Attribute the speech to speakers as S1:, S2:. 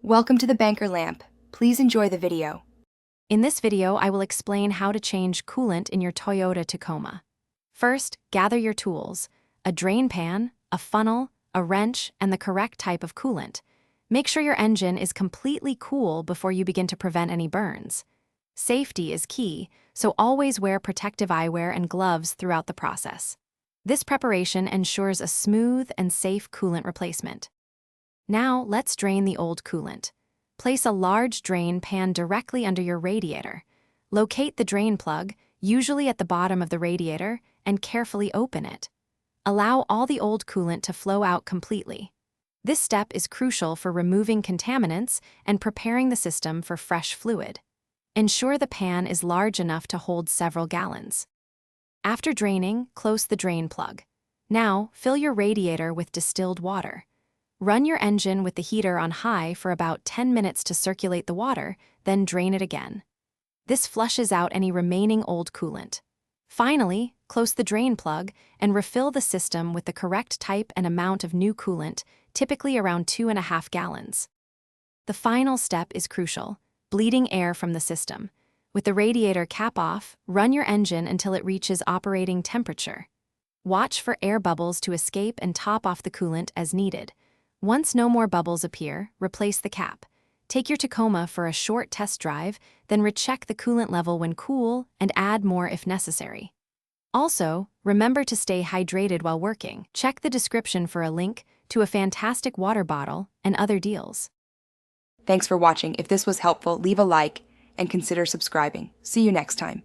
S1: Welcome to the Banker Lamp. Please enjoy the video.
S2: In this video, I will explain how to change coolant in your Toyota Tacoma. First, gather your tools: a drain pan, a funnel, a wrench, and the correct type of coolant. Make sure your engine is completely cool before you begin to prevent any burns. Safety is key, so always wear protective eyewear and gloves throughout the process. This preparation ensures a smooth and safe coolant replacement. Now, let's drain the old coolant. Place a large drain pan directly under your radiator. Locate the drain plug, usually at the bottom of the radiator, and carefully open it. Allow all the old coolant to flow out completely. This step is crucial for removing contaminants and preparing the system for fresh fluid. Ensure the pan is large enough to hold several gallons. After draining, close the drain plug. Now, fill your radiator with distilled water. Run your engine with the heater on high for about 10 minutes to circulate the water, then drain it again. This flushes out any remaining old coolant. Finally, close the drain plug and refill the system with the correct type and amount of new coolant, typically around 2.5 gallons. The final step is crucial: bleeding air from the system. With the radiator cap off, run your engine until it reaches operating temperature. Watch for air bubbles to escape and top off the coolant as needed. Once no more bubbles appear, replace the cap. Take your Tacoma for a short test drive, then recheck the coolant level when cool and add more if necessary. Also, remember to stay hydrated while working. Check the description for a link to a fantastic water bottle and other deals.
S1: Thanks for watching. If this was helpful, leave a like and consider subscribing. See you next time.